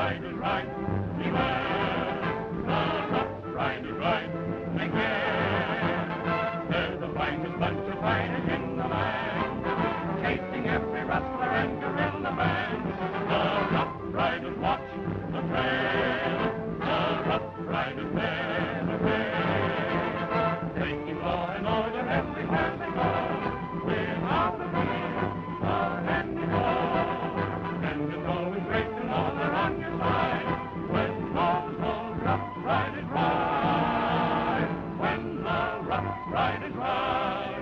riders ride. Beware, the rough riders ride. Take care, they're the finest bunch of riders in the land, chasing every rustler and guerrilla band. The rough riders watch the trail, the rough riders never fail, taking law and order everywhere they go, without a fear of any foe. And you're going great to know they're on your side when those rough riders ride, when the rough riders ride.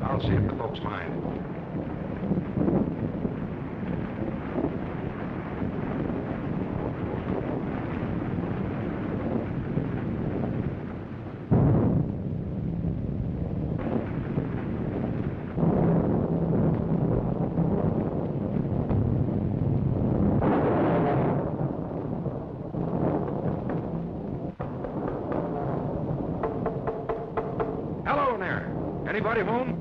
I'll see if the folks mind. Hello there. Anybody home?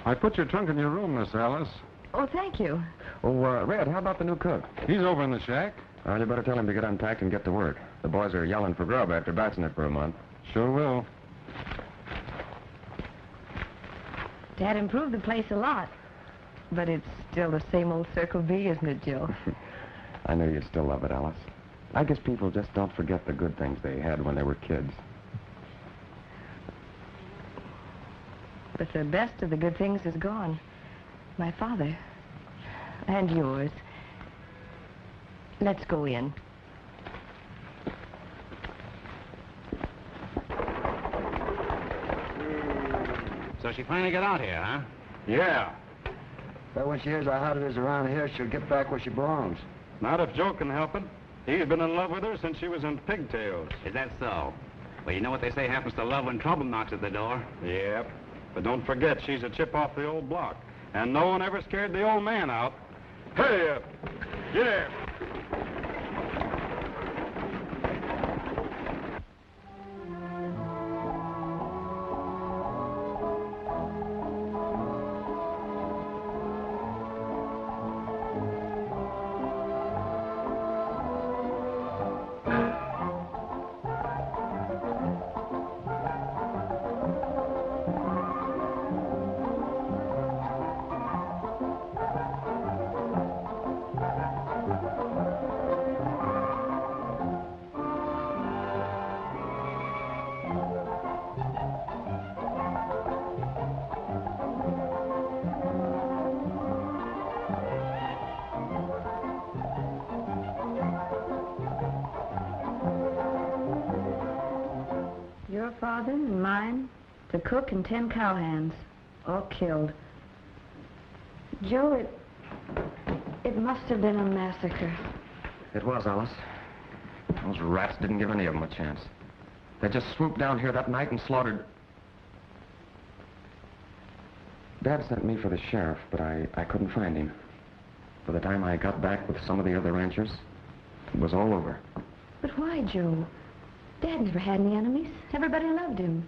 I put your trunk in your room, Miss Alice. Oh, thank you. Oh, Red, how about the new cook? He's over in the shack. Well, you better tell him to get unpacked and get to work. The boys are yelling for grub after batching it for a month. Sure will. Dad improved the place a lot. But it's still the same old Circle B, isn't it, Joe? I know you'd still love it, Alice. I guess people just don't forget the good things they had when they were kids. But the best of the good things is gone. My father. And yours. Let's go in. So she finally got out here, huh? Yeah. But when she hears how hot it is around here, she'll get back where she belongs. Not if Joe can help it. He's been in love with her since she was in pigtails. Is that so? Well, you know what they say happens to love when trouble knocks at the door. Yep. But don't forget, she's a chip off the old block. And no one ever scared the old man out. Hey, get there. Your father and mine, the cook and 10 cowhands, all killed. Joe, it must have been a massacre. It was, Alice. Those rats didn't give any of them a chance. They just swooped down here that night and slaughtered... Dad sent me for the sheriff, but I couldn't find him. By the time I got back with some of the other ranchers, it was all over. But why, Joe? Dad never had any enemies. Everybody loved him.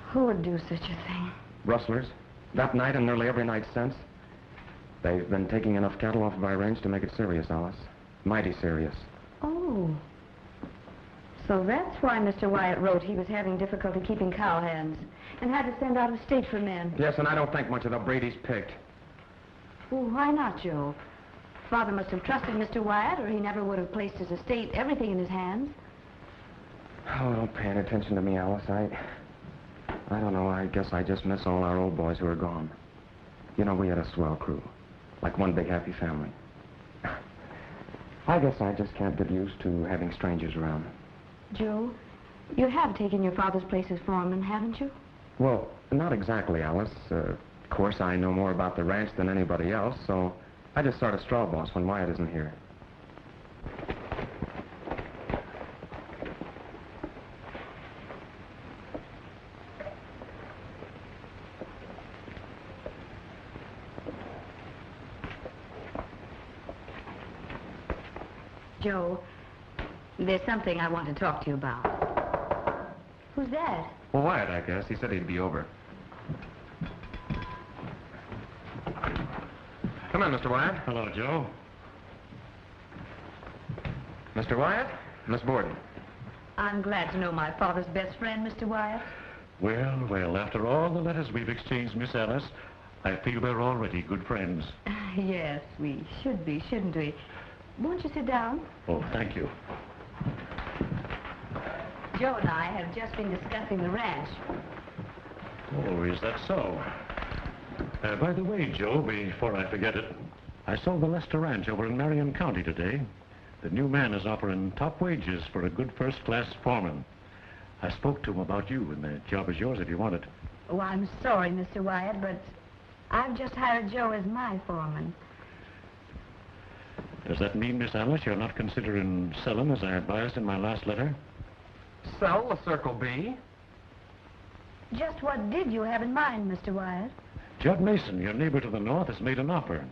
Who would do such a thing? Rustlers. That night and nearly every night since. They've been taking enough cattle off of our range to make it serious, Alice. Mighty serious. Oh. So that's why Mr. Wyatt wrote he was having difficulty keeping cowhands and had to send out of state for men. Yes, and I don't think much of the Brady's picked. Well, why not, Joe? Father must have trusted Mr. Wyatt, or he never would have placed his estate, everything in his hands. Oh, don't pay any attention to me, Alice. I don't know. I guess I just miss all our old boys who are gone. You know, we had a swell crew. Like one big happy family. I guess I just can't get used to having strangers around. Joe, you have taken your father's place as foreman, haven't you? Well, not exactly, Alice. Of course, I know more about the ranch than anybody else, so I just start a straw boss when Wyatt isn't here. Joe, there's something I want to talk to you about. Who's that? Well, Wyatt, I guess. He said he'd be over. Come in, Mr. Wyatt. Hello, Joe. Mr. Wyatt, Miss Bodie. I'm glad to know my father's best friend, Mr. Wyatt. Well, well, after all the letters we've exchanged, Miss Alice, I feel we're already good friends. Yes, we should be, shouldn't we? Won't you sit down? Oh, thank you. Joe and I have just been discussing the ranch. Oh, is that so? By the way, Joe, before I forget it, I saw the Lester Ranch over in Marion County today. The new man is offering top wages for a good first-class foreman. I spoke to him about you, and the job is yours if you want it. Oh, I'm sorry, Mr. Wyatt, but I've just hired Joe as my foreman. Does that mean, Miss Alice, you're not considering selling as I advised in my last letter? Sell the Circle B? Just what did you have in mind, Mr. Wyatt? Judd Mason, your neighbor to the north, has made an offer.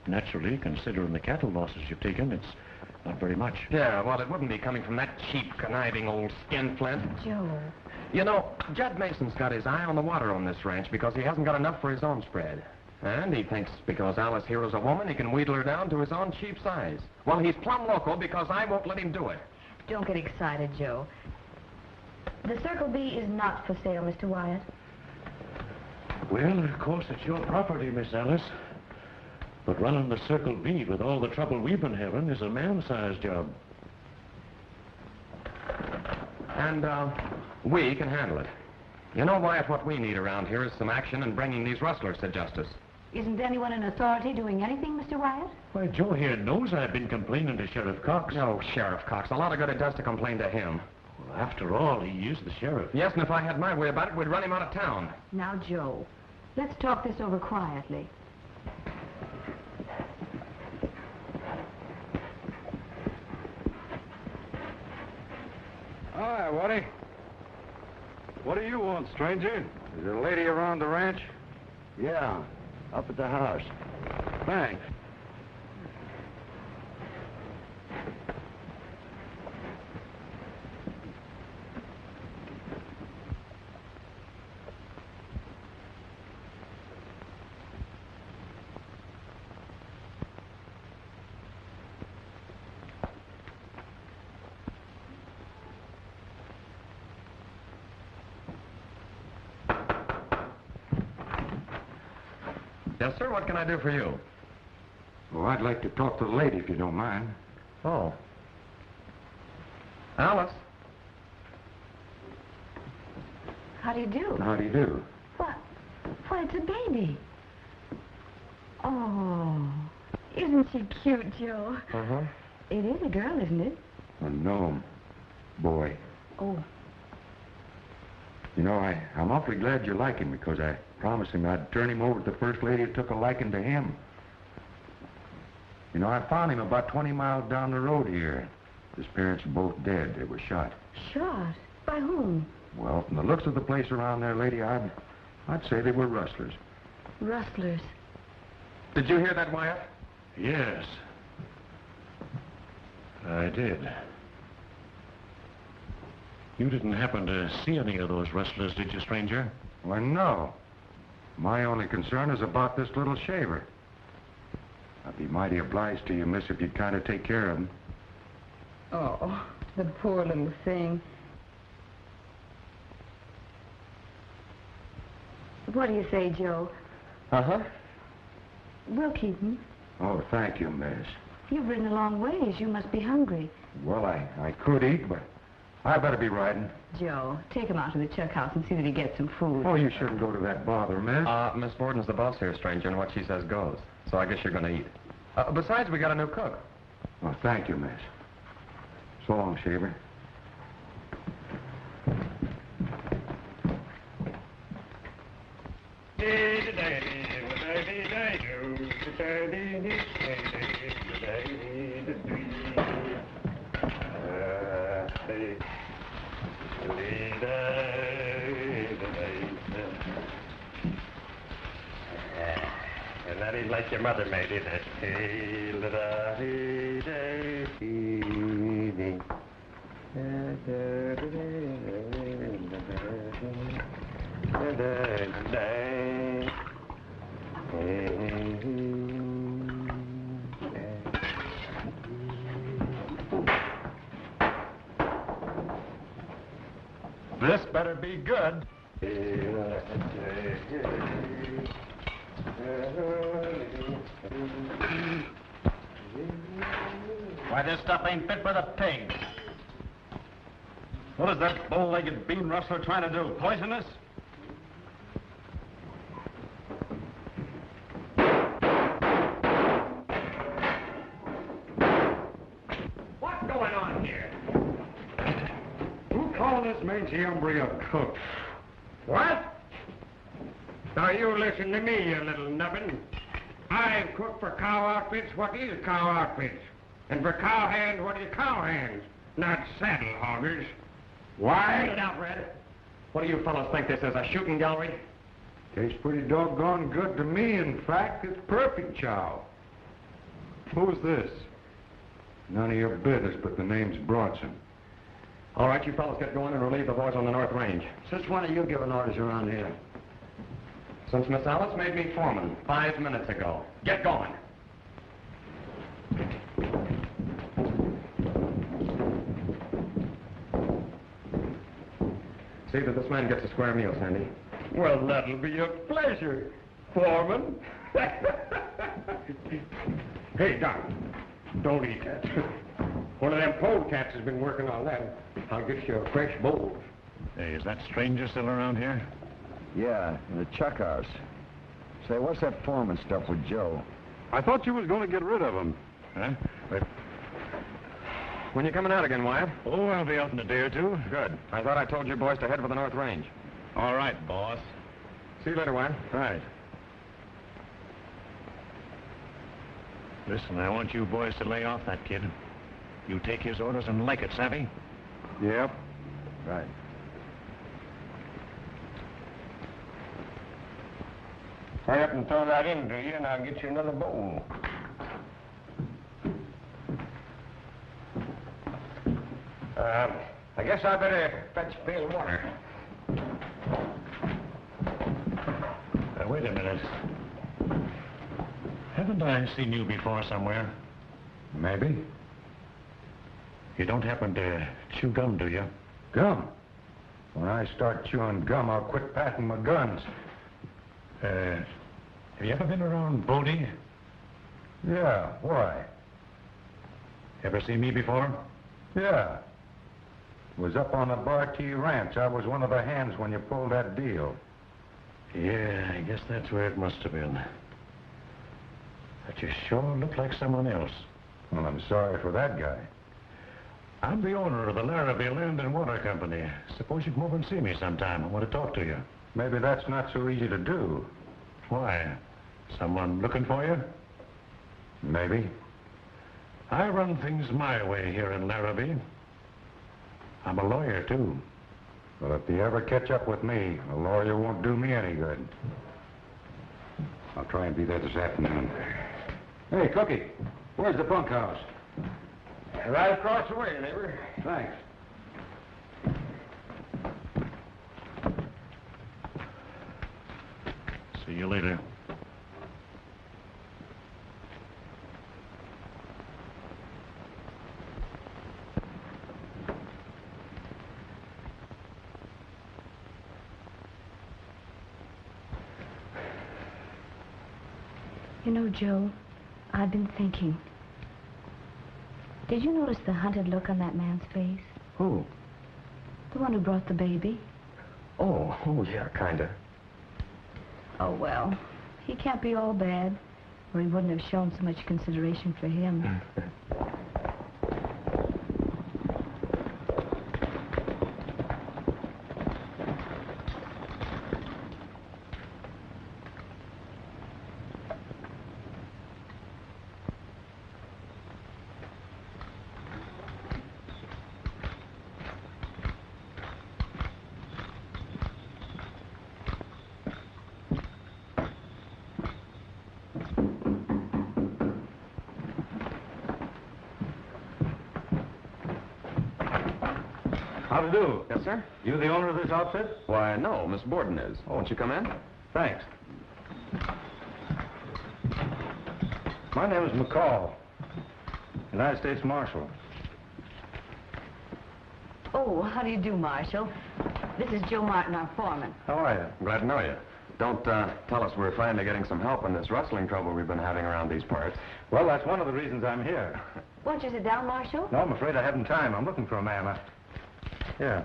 Naturally, considering the cattle losses you've taken, it's Not very much. Yeah, well, it wouldn't be coming from that cheap, conniving old skinflint. Joe. You know, Jed Mason's got his eye on the water on this ranch because he hasn't got enough for his own spread. And he thinks because Alice Hero's a woman, he can wheedle her down to his own cheap size. Well, he's plumb loco because I won't let him do it. Don't get excited, Joe. The Circle B is not for sale, Mr. Wyatt. Well, of course, it's your property, Miss Alice. But running the Circle B with all the trouble we've been having is a man-sized job. And, we can handle it. You know, Wyatt, what we need around here is some action in bringing these rustlers to justice. Isn't anyone in authority doing anything, Mr. Wyatt? Why, Joe here knows I've been complaining to Sheriff Cox. No, Sheriff Cox. A lot of good it does to complain to him. Well, after all, he is the sheriff. Yes, and if I had my way about it, we'd run him out of town. Now, Joe, let's talk this over quietly. Hi, Woody. What do you want, stranger? Is there a lady around the ranch? Yeah, up at the house. Thanks. Yes, sir. What can I do for you? Well, I'd like to talk to the lady, if you don't mind. Oh. Alice. How do you do? How do you do? What? Why, it's a baby. Oh, isn't she cute, Joe? Uh-huh. It is a girl, isn't it? A gnome. Boy. Oh, You know, I'm awfully glad you like him because I promised him I'd turn him over to the first lady who took a liking to him. You know, I found him about 20 miles down the road here. His parents are both dead. They were shot. shot. By whom? Well, from the looks of the place around there, lady, I'd say they were rustlers. Rustlers. Did you hear that, Wyatt? Yes. I did. You didn't happen to see any of those rustlers, did you, stranger? Well, no. My only concern is about this little shaver. I'd be mighty obliged to you, miss, if you'd kind of take care of him. Oh, the poor little thing. What do you say, Joe? Uh-huh. We'll keep him. Oh, thank you, miss. You've ridden a long ways. You must be hungry. Well, I could eat, but I better be riding. Joe, take him out to the chuck house and see that he gets some food. Oh, you shouldn't go to that bother, miss. Miss Borden's the boss here, stranger, and what she says goes. So I guess you're going to eat. Besides, we got a new cook. Oh, thank you, miss. So long, shaver. And that ain't like your mother made it. This better be good. Why, this stuff ain't fit for the pigs. What is that bow-legged bean rustler trying to do? Poison us? What's going on here? Who called this mangy hombre a cook? What? Now you listen to me, you little nubbin. I cook for cow outfits what is cow outfits. And for cow hands what is cow hands, not saddle hoggers. Why? Get it out, Red. What do you fellows think this is, a shooting gallery? Tastes pretty doggone good to me. In fact, it's perfect chow. Who's this? None of your business, but the name's Bronson. All right, you fellas get going and relieve the boys on the North Range. Since when are you giving orders around here? Since Miss Alice made me foreman 5 minutes ago. Get going. See that this man gets a square meal, Sandy. Well, that'll be a pleasure, foreman. Hey, Doc, don't eat that. One of them polecats has been working on that. I'll get you a fresh bowl. Hey, is that stranger still around here? Yeah, in the chuck house. Say, what's that foreman stuff with Joe? I thought you was going to get rid of him. Huh? But, When you coming out again, Wyatt? oh, I'll be out in a day or two. Good. I thought I told you boys to head for the North Range. All right, boss. See you later, Wyatt. Right. Listen, I want you boys to lay off that kid. You take his orders and like it, savvy? Yep. Right. Hurry up and throw that in, do you, and I'll get you another bowl. I guess I better fetch a pail of water. Wait a minute. Haven't I seen you before somewhere? Maybe. You don't happen to chew gum, do you? Gum? When I start chewing gum, I'll quit passing my guns. Have you ever been around Bodie? Yeah, why? Ever seen me before? Yeah. Was up on the Bartee Ranch. I was one of the hands when you pulled that deal. Yeah, I guess that's where it must have been. But you sure look like someone else. Well, I'm sorry for that guy. I'm the owner of the Larrabee Land and Water Company. Suppose you come over and see me sometime. I want to talk to you. Maybe that's not so easy to do. Why? Someone looking for you? Maybe. I run things my way here in Larrabee. I'm a lawyer, too. Well, if you ever catch up with me, a lawyer won't do me any good. I'll try and be there this afternoon. Hey, Cookie, where's the bunkhouse? Right across the way, neighbor. Thanks. See you later. You know, Joe, I've been thinking. Did you notice the hunted look on that man's face? Who? The one who brought the baby. Oh, yeah, kinda. Oh, well, he can't be all bad, or he wouldn't have shown so much consideration for him. How to do? Yes, sir? You the owner of this outfit? Why, no, Miss Borden is. Oh, won't you come in? Thanks. My name is McCoy, United States Marshal. Oh, how do you do, Marshal? This is Joe Martin, our foreman. How are you? Glad to know you. Don't tell us we're finally getting some help in this rustling trouble we've been having around these parts. Well, that's one of the reasons I'm here. Won't you sit down, Marshal? No, I'm afraid I haven't time. I'm looking for a man. Yeah.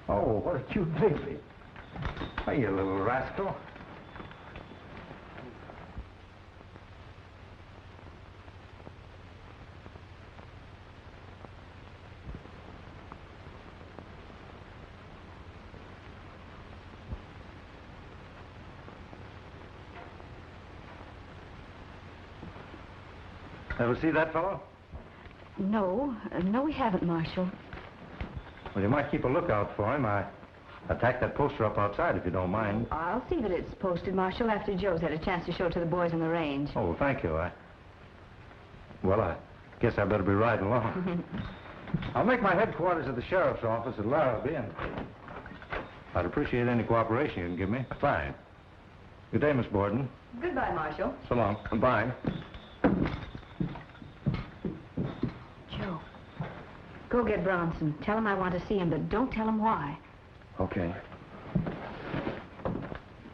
Oh, what a cute baby. Hey, you little rascal. Ever see that fellow? No, no, we haven't, Marshal. Well, you might keep a lookout for him. tack that poster up outside if you don't mind. I'll see that it's posted, Marshal, after Joe's had a chance to show it to the boys on the range. Oh, thank you. Well, I guess I better be riding along. I'll make my headquarters at the sheriff's office at Larrabee, and I'd appreciate any cooperation you can give me. Fine. Good day, Miss Borden. Goodbye, Marshal. So long. Bye. Joe, go get Bronson. Tell him I want to see him, but don't tell him why. Okay.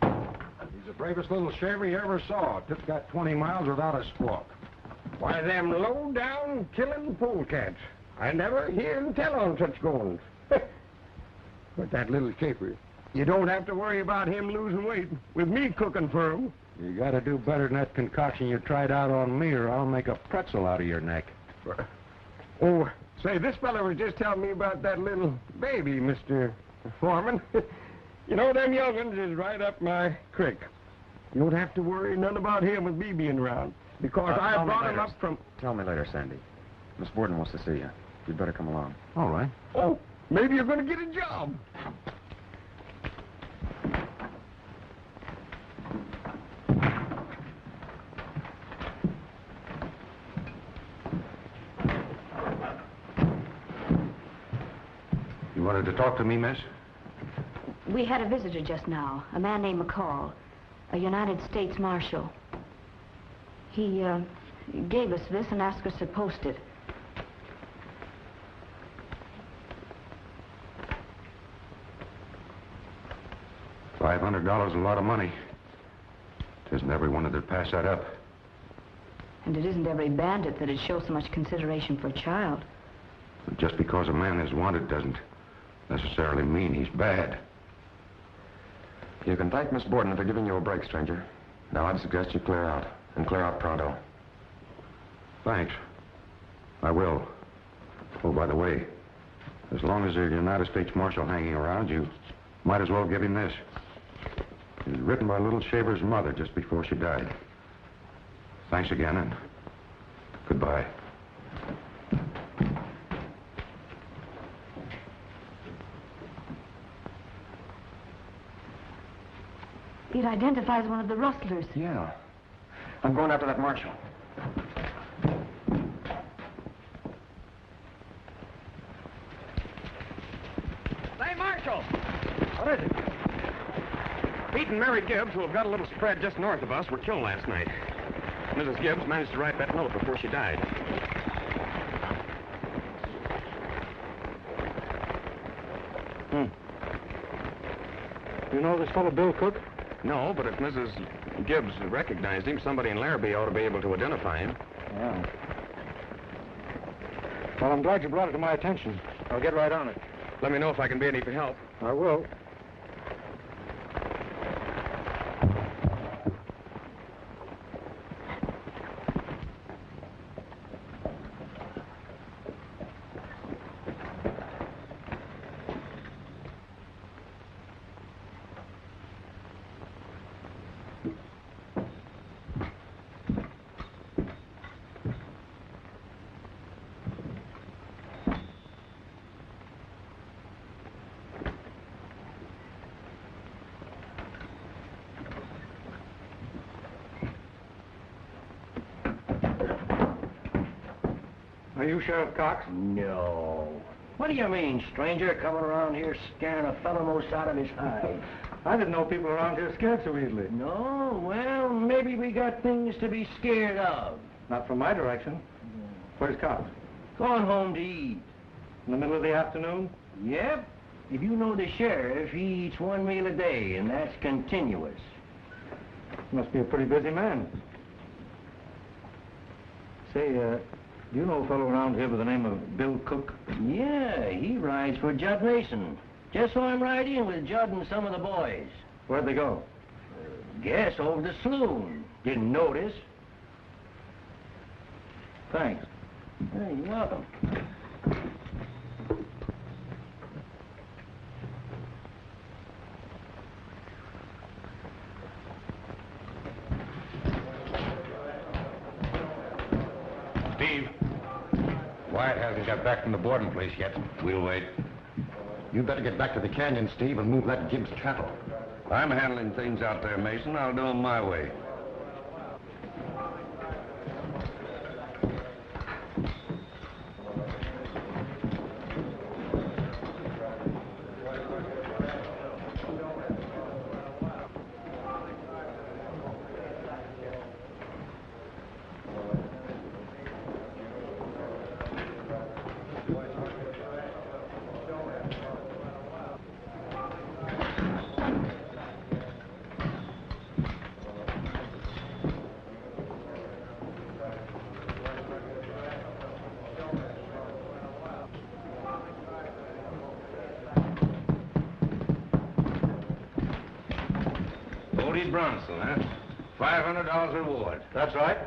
He's the bravest little shaver you ever saw. Just got 20 miles without a squawk. Why, them low-down killing polecats. I never hear him tell on such goings. But that little shaver, you don't have to worry about him losing weight with me cooking for him. You gotta do better than that concoction you tried out on me, or I'll make a pretzel out of your neck. Oh, say, this fella was just telling me about that little baby, Mr. Foreman. You know, them young'uns is right up my creek. You don't have to worry none about him with me being around, because I brought him up from... Tell me later, Sandy. Miss Borden wants to see you. You'd better come along. All right. Oh, maybe you're going to get a job. You wanted to talk to me, miss? We had a visitor just now, a man named McCoy, a United States Marshal. He gave us this and asked us to post it. $500 is a lot of money. It isn't everyone that'd pass that up. And it isn't every bandit that'd show so much consideration for a child. But just because a man is wanted doesn't necessarily mean he's bad. You can thank Miss Borden for giving you a break, stranger. Now, I'd suggest you clear out, and clear out pronto. Thanks. I will. Oh, by the way, as long as there's a United States Marshal hanging around, you might as well give him this. It was written by little Shaver's mother just before she died. Thanks again, and goodbye. It identifies one of the rustlers. Yeah. I'm going after that marshal. Say, Marshal! What is it? Pete and Mary Gibbs, who have got a little spread just north of us, were killed last night. Mrs. Gibbs managed to write that note before she died. You know this fellow Bill Cook? No, but if Mrs. Gibbs recognized him, somebody in Larrabee ought to be able to identify him. Yeah. Well, I'm glad you brought it to my attention. I'll get right on it. Let me know if I can be any help. I will. Are you Sheriff Cox? No. What do you mean, stranger, coming around here scaring a fellow most out of his hide? I didn't know people around here scared so easily. No? Well, maybe we got things to be scared of. Not from my direction. Where's Cox? Going home to eat. In the middle of the afternoon? Yep. If you know the sheriff, he eats one meal a day, and that's continuous. Must be a pretty busy man. Say, do you know a fellow around here by the name of Bill Cook? Yeah, he rides for Judd Mason. Just saw him ride in with Judd and some of the boys. Where'd they go? Guess over the saloon. Didn't notice. Thanks. Hey, you're welcome. Steve. Wyatt hasn't got back from the boarding place yet. We'll wait. You better get back to the canyon, Steve, and move that Gibbs cattle. I'm handling things out there, Mason. I'll do them my way. Bodie Bronson, huh? $500 reward. That's right.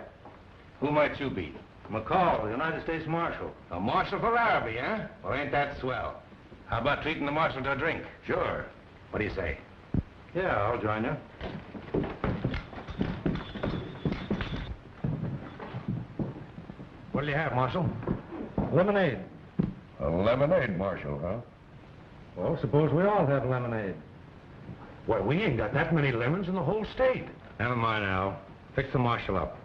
Who might you be? McCall, the United States Marshal. A marshal for Arby, huh? Well, ain't that swell? How about treating the marshal to a drink? Sure. What do you say? Yeah, I'll join you. What'll you have, Marshal? Lemonade. A lemonade, Marshal, huh? Well, suppose we all have lemonade. Why, we ain't got that many lemons in the whole state. Never mind, Al. Fix the marshal up.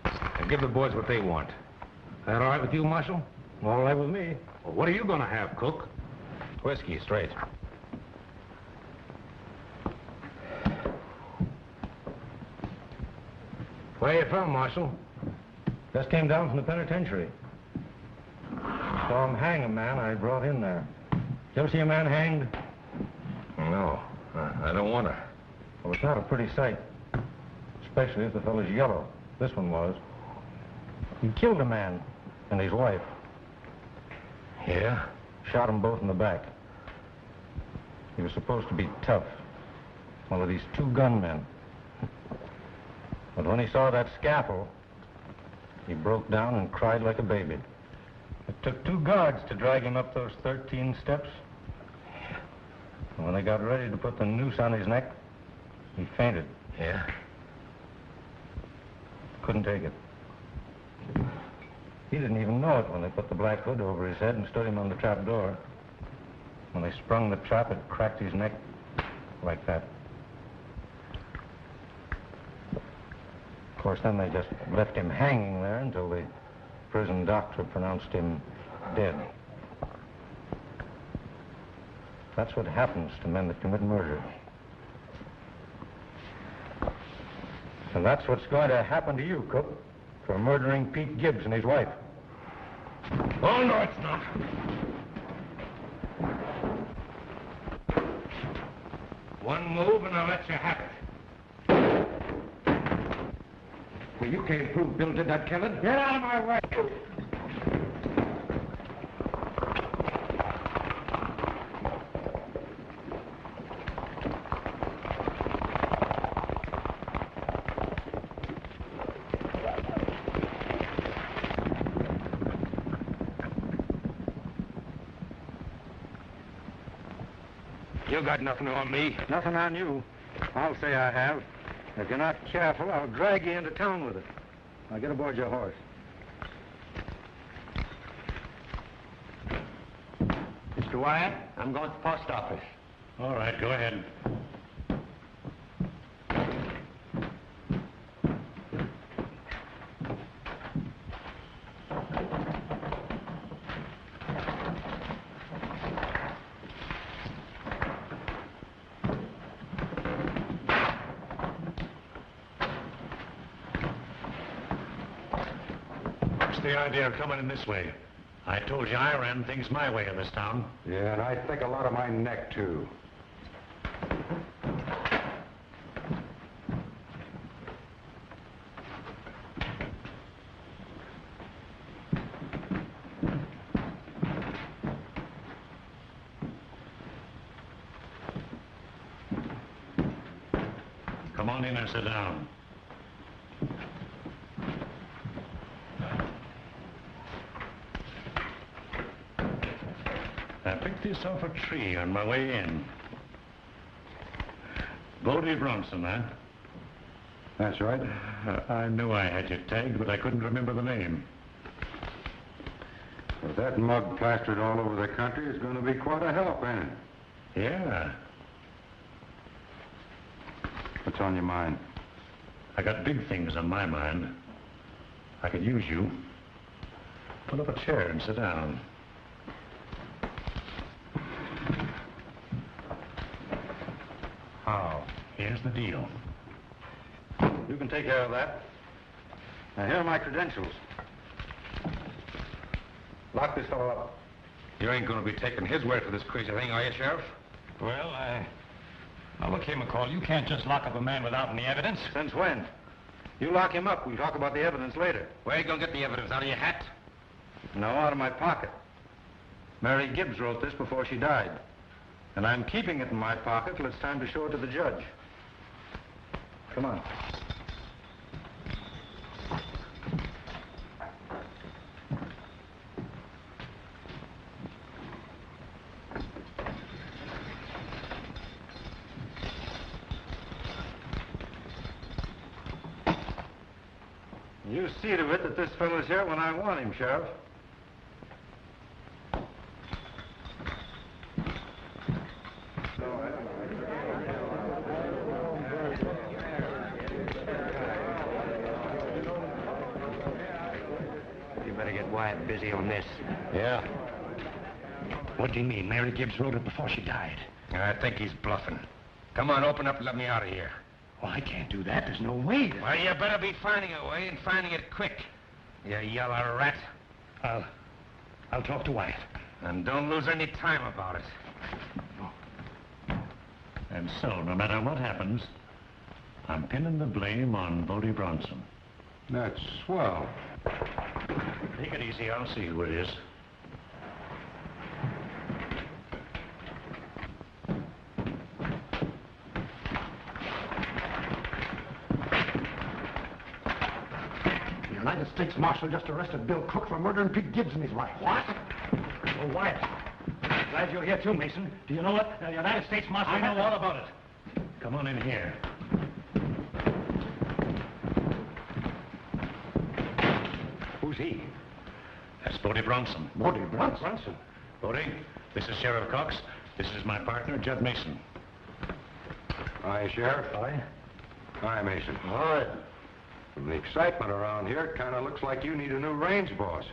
And give the boys what they want. That all right with you, Marshal? All right with me. Well, what are you going to have, Cook? Whiskey, straight. Where you from, Marshal? Just came down from the penitentiary. Saw him hang a man I brought in there. You ever see a man hanged? No, I don't want to. Well, it's not a pretty sight. Especially if the fellow's yellow. This one was. He killed a man and his wife. Yeah? Shot them both in the back. He was supposed to be tough. One of these two gunmen. But when he saw that scalpel, he broke down and cried like a baby. It took 2 guards to drag him up those 13 steps. And when they got ready to put the noose on his neck, he fainted. Yeah? Couldn't take it. He didn't even know it when they put the black hood over his head and stood him on the trap door. When they sprung the trap, it cracked his neck like that. Of course, then they just left him hanging there until the prison doctor pronounced him dead. That's what happens to men that commit murder. And that's what's going to happen to you, Cook, for murdering Pete Gibbs and his wife. Oh, no, it's not. One move and I'll let you have it. Well, you can't prove Bill did that, Kevin. Get out of my way. You got nothing on me. Nothing on you. I'll say I have. If you're not careful, I'll drag you into town with it. Now get aboard your horse. Mr. Wyatt, I'm going to the post office. All right, go ahead. What's the idea of coming in this way? I told you I ran things my way in this town. Yeah, and I think a lot of my neck, too. Come on in and sit down. I picked this off a tree on my way in. Bodie Bronson, huh? That's right. I knew I had you tagged, but I couldn't remember the name. With that mug plastered all over the country, it's going to be quite a help, ain't it? Yeah. What's on your mind? I got big things on my mind. I could use you. Pull up a chair and sit down. How? Here's the deal. You can take care of that. Now, here are my credentials. Lock this fellow up. You ain't going to be taking his word for this crazy thing, are you, Sheriff? Well, now look here, McCoy, you can't just lock up a man without any evidence. Since when? You lock him up. We'll talk about the evidence later. Where you going to get the evidence? Out of your hat? No, out of my pocket. Mary Gibbs wrote this before she died. And I'm keeping it in my pocket till it's time to show it to the judge. Come on. You see to it that this fellow's here when I want him, Sheriff. You better get Wyatt busy on this. Yeah. What do you mean? Mary Gibbs wrote it before she died. I think he's bluffing. Come on, open up and let me out of here. Well, I can't do that. There's no way. Well, you better be finding a way and finding it quick. You yellow rat. I'll talk to Wyatt. And don't lose any time about it. And so, no matter what happens, I'm pinning the blame on Bodie Bronson. That's swell. Take it easy. I'll see who it is. The United States Marshal just arrested Bill Crook for murdering Pete Gibbs and his wife. What? Oh, Wyatt. Glad you're here, too, Mason. Do you know what? The United States Marshal... I know all about it. Come on in here. Who's he? That's Bodie Bronson. Bodie Bronson? Bodie, this is Sheriff Cox. This is my partner, Judd Mason. Hi, Sheriff. Hi. Hi, Mason. All right. From the excitement around here, it kind of looks like you need a new range boss.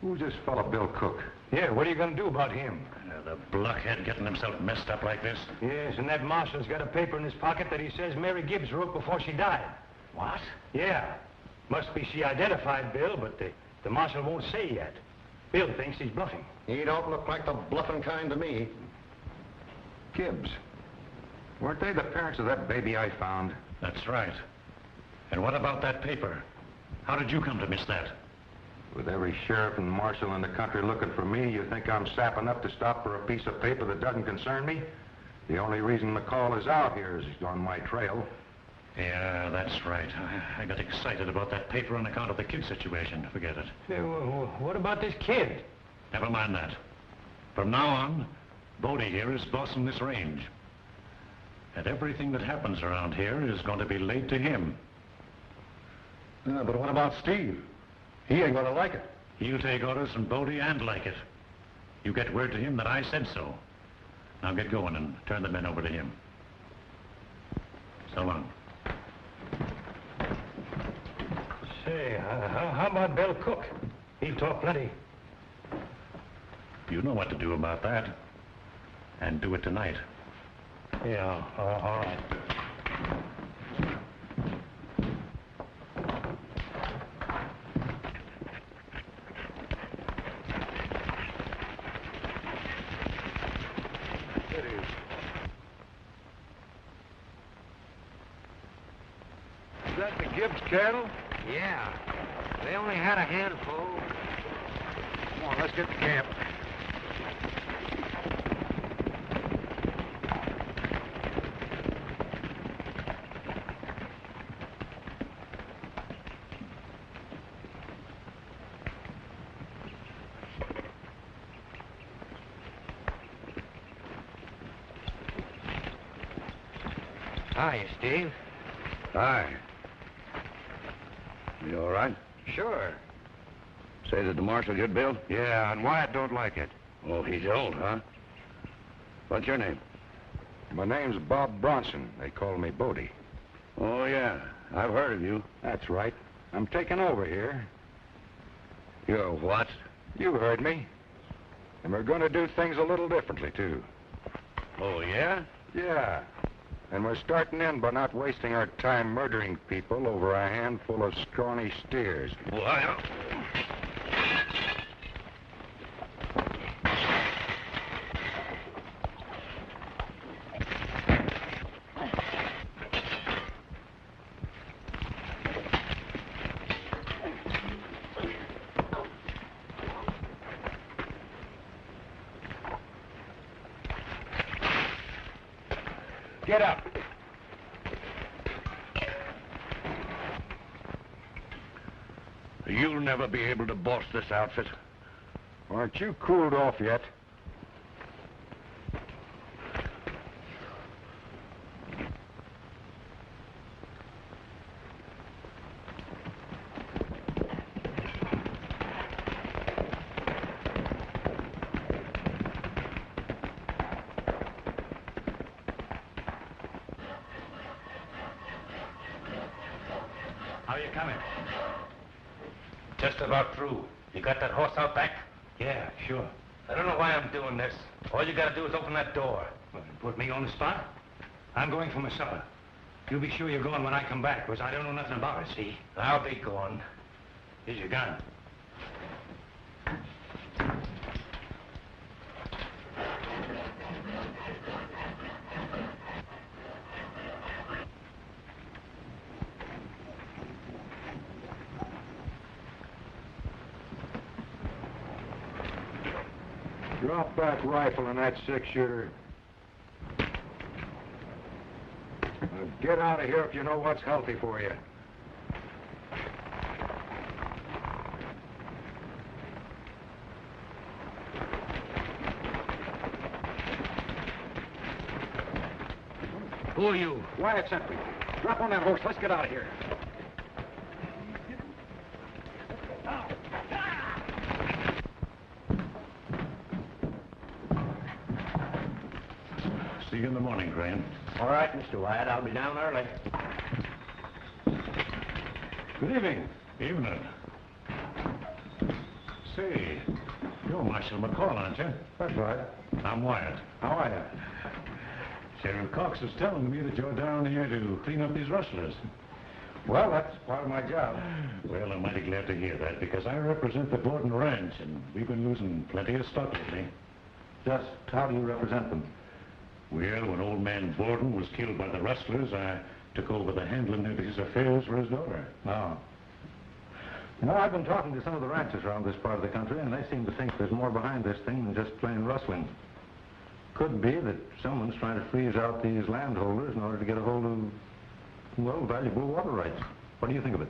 Who's this fella, Bill Cook? Yeah, what are you going to do about him? The blockhead getting himself messed up like this. Yes, and that marshal's got a paper in his pocket that he says Mary Gibbs wrote before she died. What? Yeah. Must be she identified Bill, but the marshal won't say yet. Bill thinks he's bluffing. He don't look like the bluffing kind to me. Gibbs. Weren't they the parents of that baby I found? That's right. And what about that paper? How did you come to miss that? With every sheriff and marshal in the country looking for me, you think I'm sap enough to stop for a piece of paper that doesn't concern me? The only reason McCall is out here is he's on my trail. Yeah, that's right. I got excited about that paper on account of the kid situation. Forget it. What about this kid? Never mind that. From now on, Bodie here is bossing this range. And everything that happens around here is going to be laid to him. But what about Steve? He ain't gonna like it. He'll take orders from Bodie and like it. You get word to him that I said so. Now get going and turn the men over to him. So long. Say, how about Bill Cook? He'll talk plenty. You know what to do about that. And do it tonight. Yeah, all right. Is that the Gibbs cattle? Yeah. They only had a handful. Come on, let's get to camp. Hiya, Steve. Hi. You all right? Sure. Say that the marshal good, Bill? Yeah, and Wyatt don't like it. Oh, he don't, huh? What's your name? My name's Bob Bronson. They call me Bodie. Oh, yeah. I've heard of you. That's right. I'm taking over here. You're what? You heard me. And we're going to do things a little differently, too. Oh, yeah? Yeah. And we're starting in by not wasting our time murdering people over a handful of scrawny steers. Well... Get up. You'll never be able to boss this outfit. Aren't you cooled off yet? How you coming? Just about through. You got that horse out back? Yeah, sure. I don't know why I'm doing this. All you gotta do is open that door. Well, you put me on the spot? I'm going for my supper. You be sure you're going when I come back, because I don't know nothing about it, see? I'll be gone. Here's your gun. Drop that rifle and that six-shooter. Now get out of here if you know what's healthy for you. Who are you? Wyatt sent me. Drop on that horse. Let's get out of here. See you in the morning, Crane. All right, Mr. Wyatt, I'll be down early. Good evening. Evening. Say, you're Marshal McCoy, aren't you? That's right. I'm Wyatt. How are you? Sheriff Cox was telling me that you're down here to clean up these rustlers. Well, that's part of my job. Well, I'm mighty glad to hear that, because I represent the Borden Ranch, and we've been losing plenty of stock lately. Just how do you represent them? Well, when old man Borden was killed by the rustlers, I took over the handling of his affairs for his daughter. No. You know, I've been talking to some of the ranchers around this part of the country, and they seem to think there's more behind this thing than just plain rustling. Could be that someone's trying to freeze out these landholders in order to get a hold of, well, valuable water rights. What do you think of it?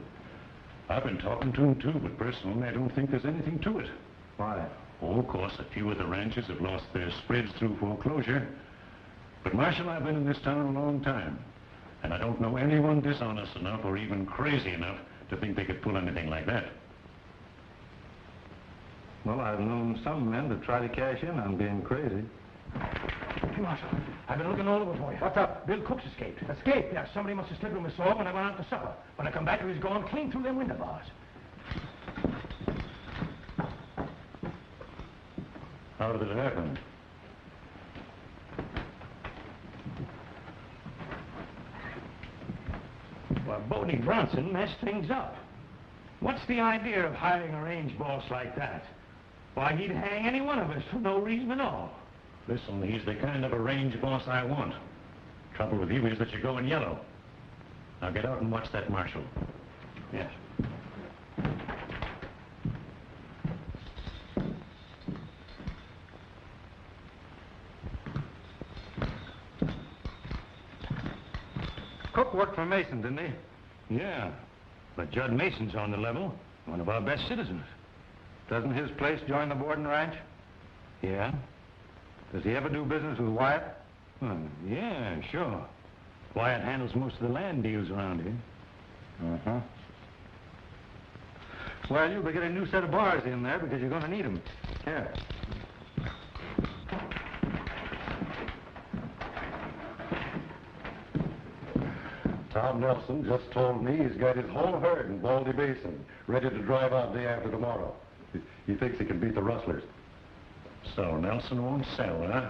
I've been talking to him, too, but personally, I don't think there's anything to it. Why? Oh, of course, a few of the ranchers have lost their spreads through foreclosure. But, Marshal, I've been in this town a long time, and I don't know anyone dishonest enough or even crazy enough to think they could pull anything like that. Well, I've known some men to try to cash in on being crazy. Hey, Marshal, I've been looking all over for you. What's up? Bill Cook's escaped. Escaped? Yeah, somebody must have slipped him a saw when I went out to supper. When I come back, he was gone clean through them window bars. How did it happen? Well, Bodie Bronson messed things up. What's the idea of hiring a range boss like that? Why, he'd hang any one of us for no reason at all. Listen, he's the kind of a range boss I want. Trouble with you is that you're going yellow. Now get out and watch that marshal. Yes. Cook worked for Mason, didn't he? Yeah, but Judd Mason's on the level. One of our best citizens. Doesn't his place join the Borden Ranch? Yeah? Does he ever do business with Wyatt? Yeah, sure. Wyatt handles most of the land deals around here. Uh-huh. Well, you'll be getting a new set of bars in there because you're going to need them. Here. Tom Nelson just told me he's got his whole herd in Baldy Basin, ready to drive out day after tomorrow. He thinks he can beat the rustlers. So Nelson won't sell, huh?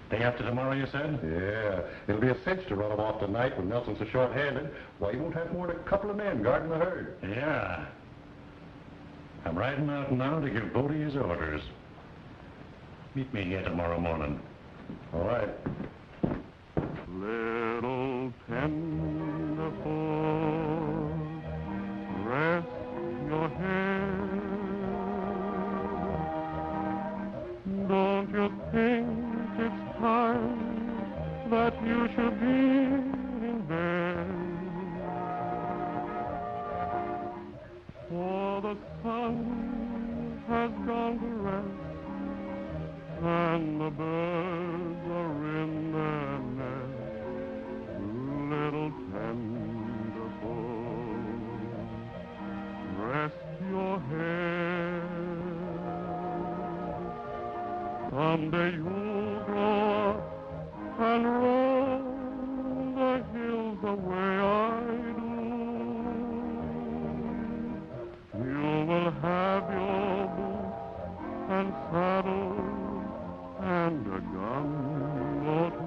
Day after tomorrow, you said? Yeah. It'll be a cinch to run him off tonight when Nelson's so short-handed. Why, he won't have more than a couple of men guarding the herd. Yeah. I'm riding out now to give Bodie his orders. Meet me here tomorrow morning. All right. Little tender foot, rest your head. Don't you think it's time that you should be in bed? For the sun has gone to rest, and the birds are in their nest. Little tender foot, rest your head. Someday you'll grow up and roam the hills the way I do. You will have your boots and saddle and a gun or two.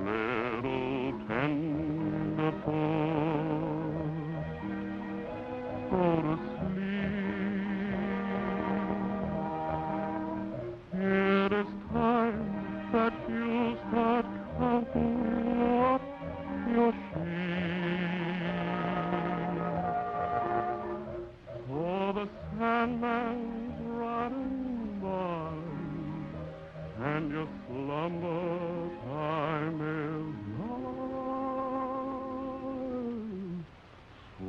Little tender foot, go to sleep. It is time that you start counting up your sheep. For the Sandman's riding by, and your slumber time is nigh. So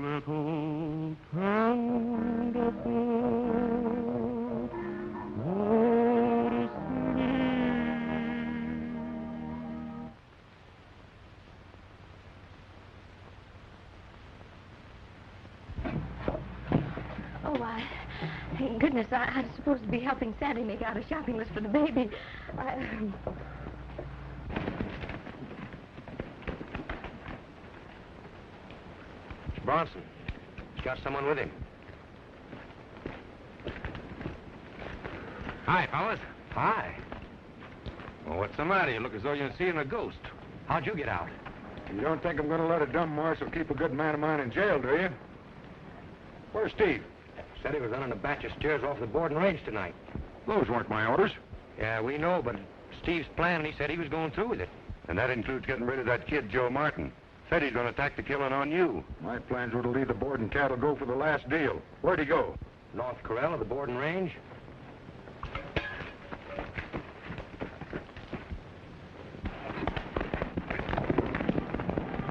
little tender foot, go to sleep. Oh, thank goodness, I'm supposed to be helping Sandy make out a shopping list for the baby. It's Bronson. He's got someone with him. Hi, fellas. Hi. Well, what's the matter? You look as though you're seeing a ghost. How'd you get out? You don't think I'm going to let a dumb marshal keep a good man of mine in jail, do you? Where's Steve? Said he was running a batch of steers off the board and range tonight. Those weren't my orders. Yeah, we know, but Steve's plan, he said he was going through with it. And that includes getting rid of that kid, Joe Martin. Said he's going to attack the killing on you. My plans were to leave the board and cattle go for the last deal. Where'd he go? North Corral of the board and range.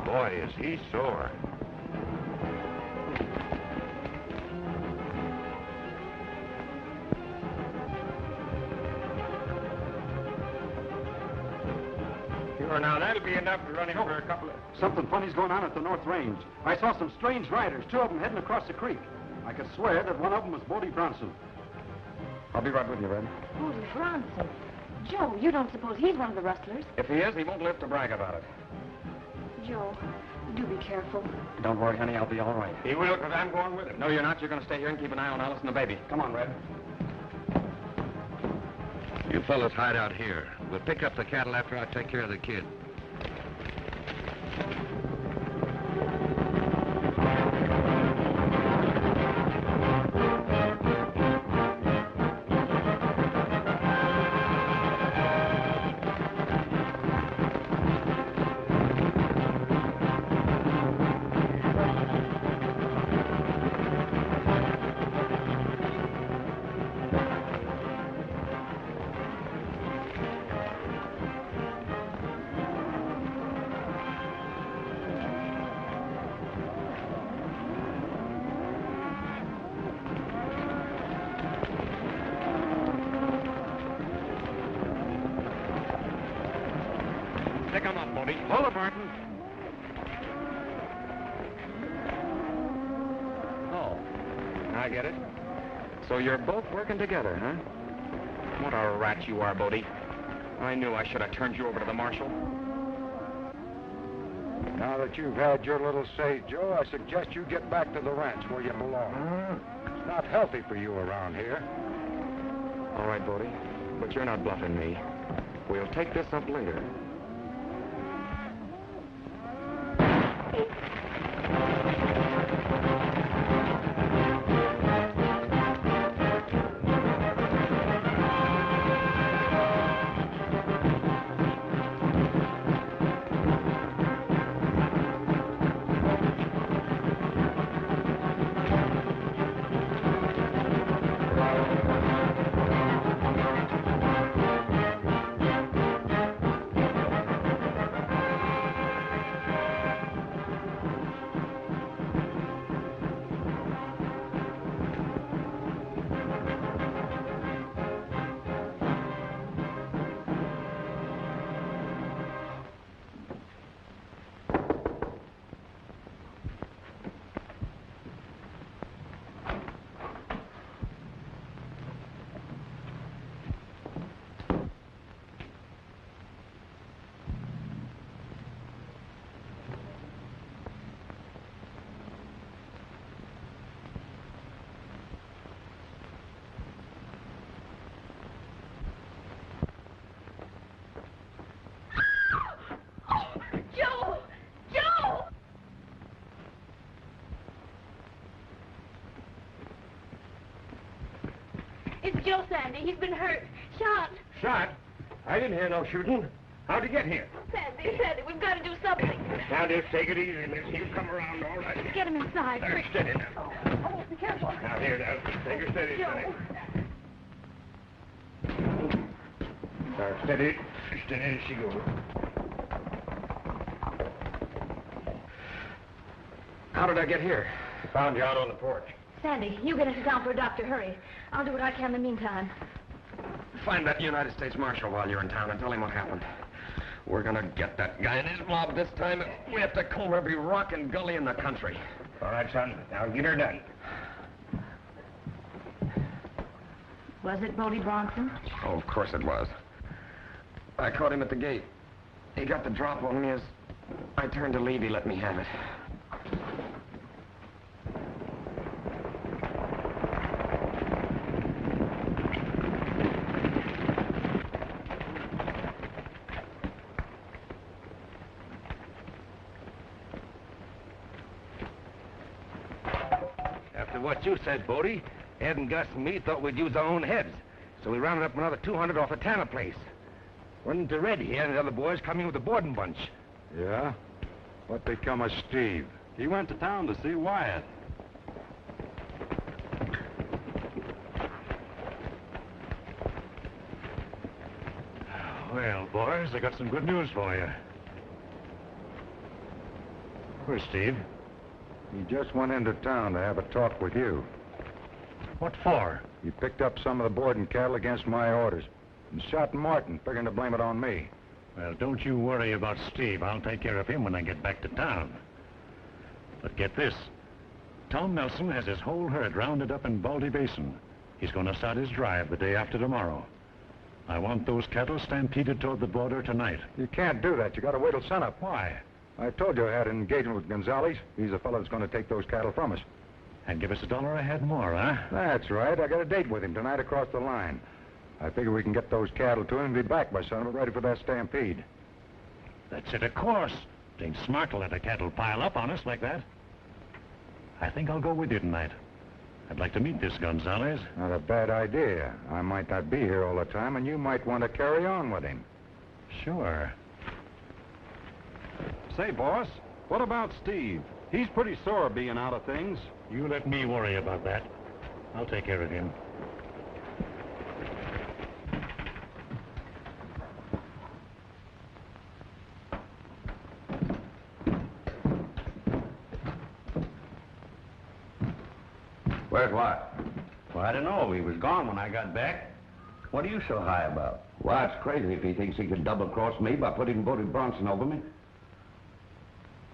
Boy, is he sore. Sure, now that'll be enough to run him for a couple of... Something funny's going on at the North Range. I saw some strange riders, two of them heading across the creek. I could swear that one of them was Bodie Bronson. I'll be right with you, Red. Bodie Bronson. Joe, you don't suppose he's one of the rustlers? If he is, he won't live to brag about it. Joe, do be careful. Don't worry, honey, I'll be all right. He will, because I'm going with him. No, you're not. You're going to stay here and keep an eye on Alice and the baby. Come on, Red. You fellas hide out here. We'll pick up the cattle after I take care of the kid. Pick him up, Bodie. Hold it, Martin. Oh, I get it. So you're both working together, huh? What a rat you are, Bodie. I knew I should have turned you over to the marshal. Now that you've had your little say, Joe, I suggest you get back to the ranch where you belong. It's not healthy for you around here. All right, Bodie, but you're not bluffing me. We'll take this up later. It's Joe, Sandy. He's been hurt. Shot. Shot? I didn't hear no shooting. How'd he get here? Sandy, we've got to do something. Now, just take it easy, miss. He'll come around all right. Get him inside. There, steady now. Oh, be careful. Now, here, now. Take her steady, Sonny. Now, steady. Steady as she goes. How did I get here? Found you out on the porch. Sandy, you get into town for a doctor. Hurry. I'll do what I can in the meantime. Find that United States Marshal while you're in town and tell him what happened. We're gonna get that guy and his mob this time. We have to comb every rock and gully in the country. All right, son. Now get her done. Was it Bodie Bronson? Oh, of course it was. I caught him at the gate. He got the drop on me as I turned to leave. He let me have it. After what you said, Bodie, Ed and Gus and me thought we'd use our own heads. So we rounded up another 200 off the Tanner place. Run into Red here and the other boys coming with a boarding bunch. Yeah? What become of Steve? He went to town to see Wyatt. Well, boys, I got some good news for you. Where's Steve? He just went into town to have a talk with you. What for? He picked up some of the boarding cattle against my orders and shot Martin, figuring to blame it on me. Well, don't you worry about Steve. I'll take care of him when I get back to town. But get this. Tom Nelson has his whole herd rounded up in Baldy Basin. He's going to start his drive the day after tomorrow. I want those cattle stampeded toward the border tonight. You can't do that. You got to wait till sunup. Why? I told you I had an engagement with Gonzalez. He's the fellow that's going to take those cattle from us. And give us $1 a head more, huh? That's right. I got a date with him tonight across the line. I figure we can get those cattle to him and be back by sunup, ready for that stampede. That's it, of course. It ain't smart to let the cattle pile up on us like that. I think I'll go with you tonight. I'd like to meet this Gonzalez. Not a bad idea. I might not be here all the time, and you might want to carry on with him. Sure. Say, boss, what about Steve? He's pretty sore being out of things. You let me worry about that. I'll take care of him. Where's Wyatt? Well, I don't know. He was gone when I got back. What are you so high about? Wyatt's crazy if he thinks he can double-cross me by putting Bodie Bronson over me.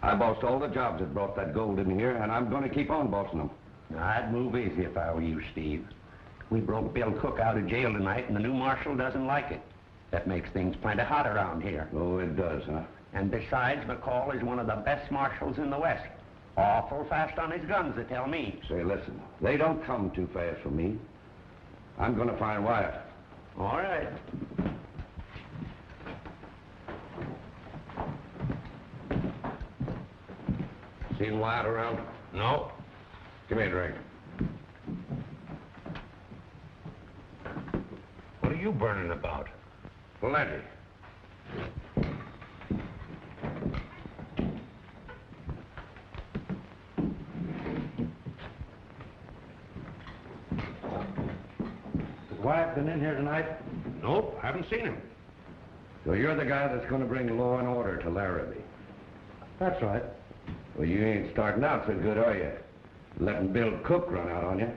I bossed all the jobs that brought that gold in here, and I'm going to keep on bossing them. I'd move easy if I were you, Steve. We broke Bill Cook out of jail tonight, and the new marshal doesn't like it. That makes things plenty hot around here. Oh, it does, huh? And besides, McCall is one of the best marshals in the West. Awful fast on his guns, they tell me. Say, listen, they don't come too fast for me. I'm going to find Wyatt. All right. Seen Wyatt around? No. Give me a drink. What are you burning about? Plenty. Has Wyatt been in here tonight? Nope, haven't seen him. So you're the guy that's going to bring law and order to Larrabee. That's right. Well, you ain't starting out so good, are you? Letting Bill Cook run out on you.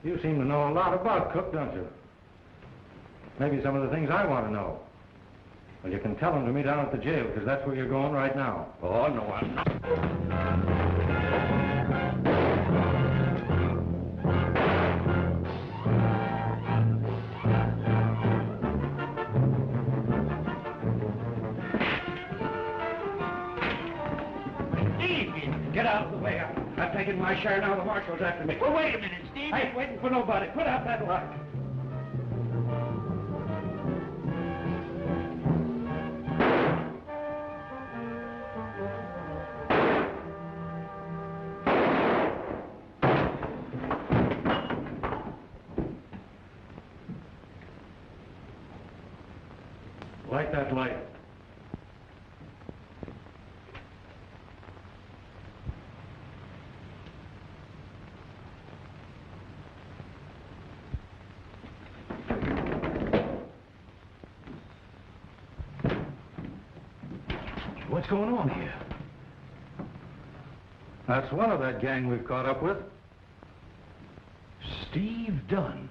You seem to know a lot about Cook, don't you? Maybe some of the things I want to know. Well, you can tell them to me down at the jail, because that's where you're going right now. Oh, no, I'm not. Get out of the way. I've taken my share, now the marshal's after me. Well, wait a minute, Steve. I ain't waiting for nobody. Put out that light. Light that light. What's going on here? That's one of that gang we've caught up with. Steve Dunn.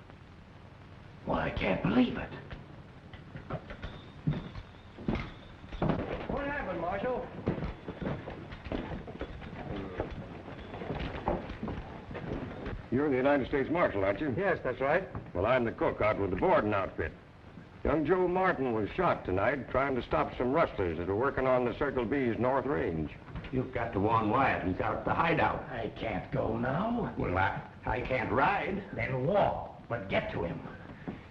Well, I can't believe it. What happened, Marshal? You're the United States Marshal, aren't you? Yes, that's right. Well, I'm the cook out with the boarding outfit. Young Joe Martin was shot tonight trying to stop some rustlers that are working on the Circle B's North Range. You've got to warn Wyatt. He's out at the hideout. I can't go now. Well, I can't ride. Then walk, but get to him.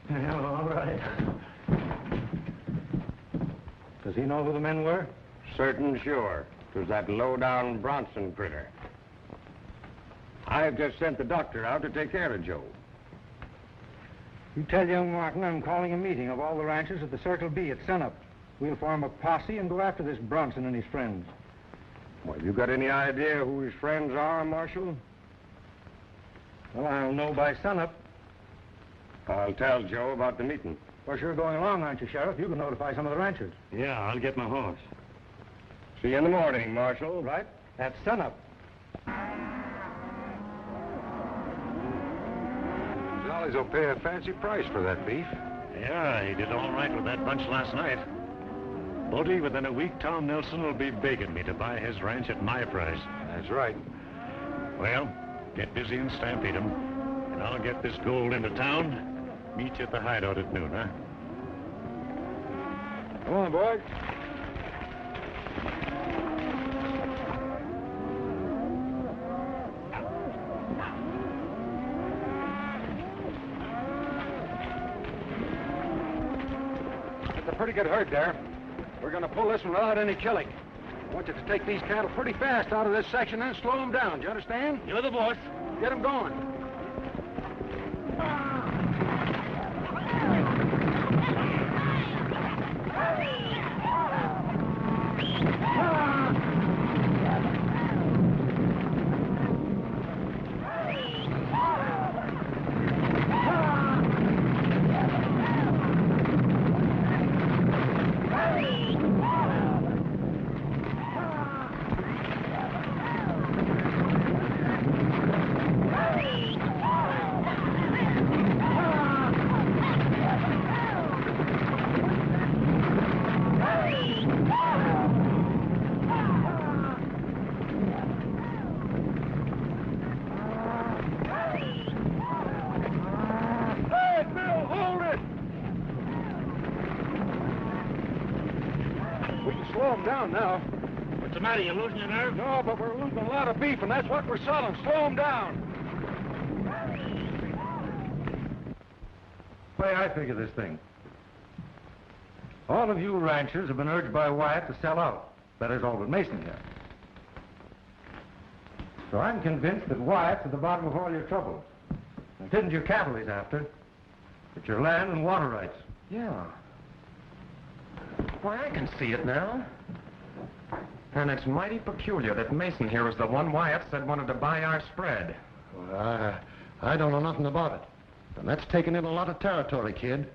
Well, all right. Does he know who the men were? Certain sure. It was that low-down Bronson critter. I've just sent the doctor out to take care of Joe. You tell young Martin I'm calling a meeting of all the ranchers at the Circle B at sunup. We'll form a posse and go after this Bronson and his friends. Well, you got any idea who his friends are, Marshal? Well, I'll know by sunup. I'll tell Joe about the meeting. Well, sure going along, aren't you, Sheriff? You can notify some of the ranchers. Yeah, I'll get my horse. See you in the morning, Marshal. Right? At sunup. Jollies will pay a fancy price for that beef. Yeah, he did all right with that bunch last night. Bodie, within a week, Tom Nelson will be begging me to buy his ranch at my price. That's right. Well, get busy and stampede him, and I'll get this gold into town. Meet you at the hideout at noon, huh? Come on, boys. It's a pretty good herd there. We're going to pull this one without any killing. I want you to take these cattle pretty fast out of this section and slow them down. Do you understand? You're the boss. Get them going. him down now. What's the matter? You losing your nerve? No, but we're losing a lot of beef, and that's what we're selling. Slow him down. The way I figure this thing. All of you ranchers have been urged by Wyatt to sell out. That is all but Mason here. So I'm convinced that Wyatt's at the bottom of all your troubles. It isn't your cattle he's after, but your land and water rights. Yeah. Why, I can see it now. And it's mighty peculiar that Mason here was the one Wyatt said wanted to buy our spread. Well, I don't know nothing about it. And that's taking in a lot of territory, kid.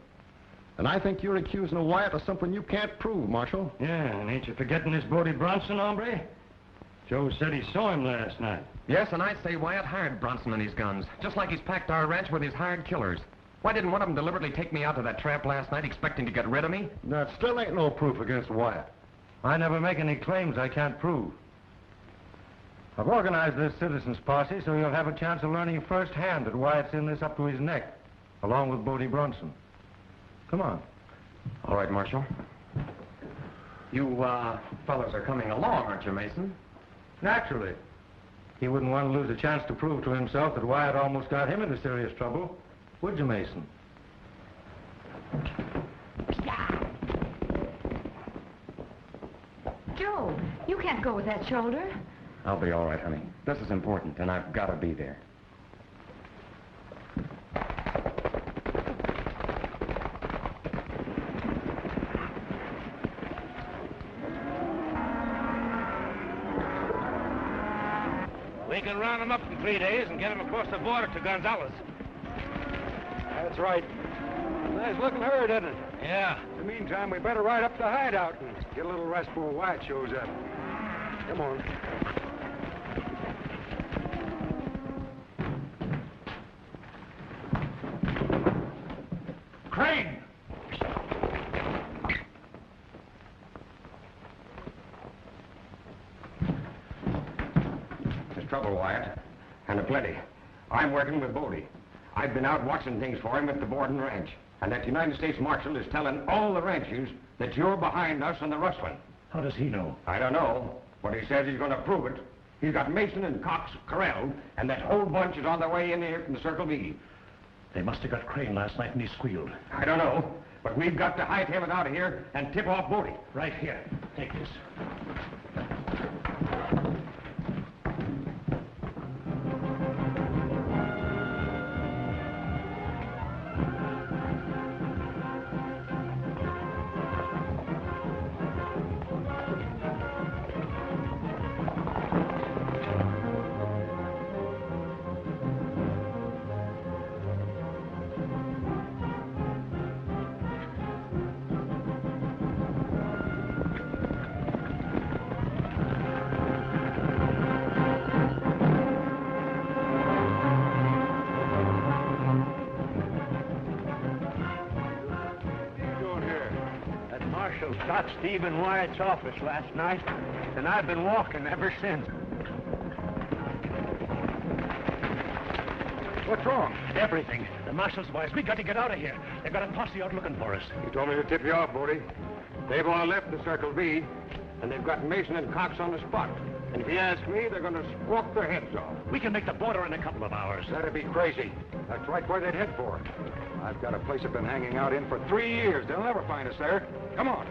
And I think you're accusing of Wyatt of something you can't prove, Marshal. Yeah, and ain't you forgetting this Bodie Bronson, hombre? Joe said he saw him last night. Yes, and I'd say Wyatt hired Bronson and his guns, just like he's packed our ranch with his hired killers. Why didn't one of them deliberately take me out to that trap last night expecting to get rid of me? That still ain't no proof against Wyatt. I never make any claims I can't prove. I've organized this citizens posse so you'll have a chance of learning firsthand that Wyatt's in this up to his neck, along with Bodie Bronson. Come on. All right, Marshal. You, fellas are coming along, aren't you, Mason? Naturally. He wouldn't want to lose a chance to prove to himself that Wyatt almost got him into serious trouble. Would you, Mason? Joe, you can't go with that shoulder. I'll be all right, honey. This is important, and I've got to be there. We can round him up in 3 days and get him across the border to Gonzales. That's right. Nice looking herd, isn't it? Yeah. In the meantime, we better ride up to the hideout and get a little rest before Wyatt shows up. Come on. Crane! There's trouble, Wyatt. And aplenty. I'm working with Bodie. I've been out watching things for him at the Borden Ranch. And that United States Marshal is telling all the ranchers that you're behind us on the rustling. How does he know? I don't know, but he says he's going to prove it. He's got Mason and Cox corralled, and that whole bunch is on their way in here from the Circle B. They must have got Crane last night and he squealed. I don't know, but we've got to hightail it out of here and tip off Bodie. Right here. Take this. Shot Stephen Wyatt's office last night, and I've been walking ever since. What's wrong? Everything. The marshal's boys. We got to get out of here. They've got a posse out looking for us. He told me to tip you off, Bodie. They've all left the Circle B, and they've got Mason and Cox on the spot. And if you ask me, they're going to squawk their heads off. We can make the border in a couple of hours. That'd be crazy. That's right where they'd head for. I've got a place I've been hanging out in for 3 years. They'll never find us there. Come on.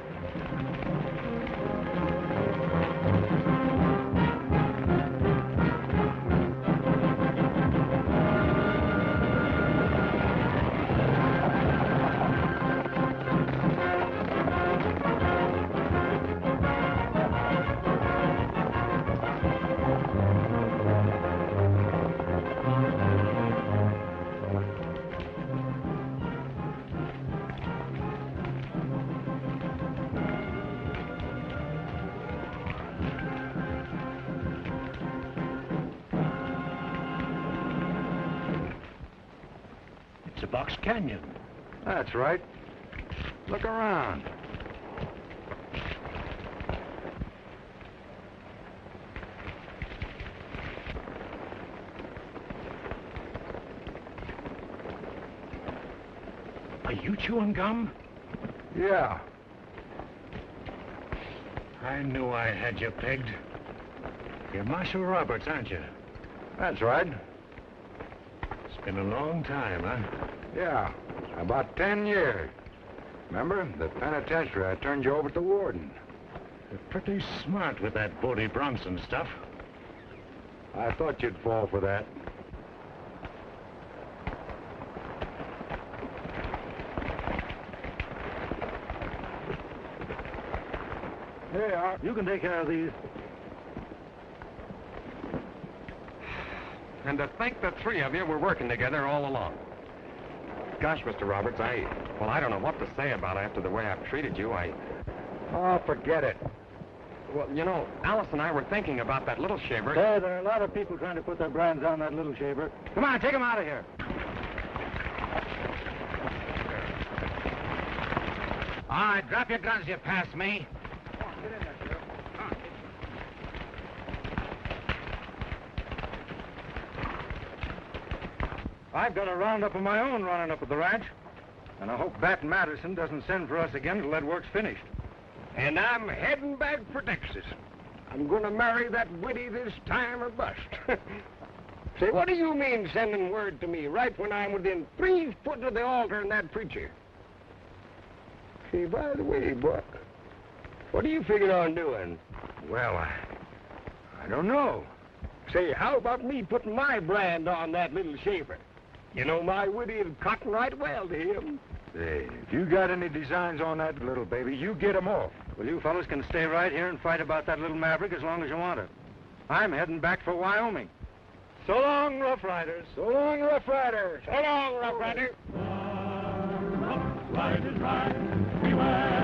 Box Canyon. That's right. Look around. Are you chewing gum? Yeah. I knew I had you pegged. You're Marshal Roberts, aren't you? That's right. It's been a long time, huh? Yeah, about 10 years. Remember, the penitentiary, I turned you over to the warden. You're pretty smart with that Bodie Bronson stuff. I thought you'd fall for that. Here you are. You can take care of these. And to think the three of you were working together all along. Gosh, Mr. Roberts, I don't know what to say about it after the way I've treated you. Oh, forget it. Well, you know, Alice and I were thinking about that little shaver. There are a lot of people trying to put their brands on that little shaver. Come on, take him out of here. All right, drop your guns, you pass me. I've got a roundup of my own running up at the ranch. And I hope Bat Madison doesn't send for us again till that work's finished. And I'm heading back for Texas. I'm going to marry that Whitty this time or bust. Say, what do you mean sending word to me right when I'm within 3 foot of the altar and that preacher? Say, by the way, Buck, what do you figure on doing? Well, I don't know. Say, how about me putting my brand on that little shaver? You know, my Whitty would cotton right well to him. Hey, if you got any designs on that little baby, you get 'em off. Well, you fellas can stay right here and fight about that little maverick as long as you want it. I'm heading back for Wyoming. So long, Rough Riders. So long, Rough Rider. So long, Rough Rider. Rough Riders ride, beware.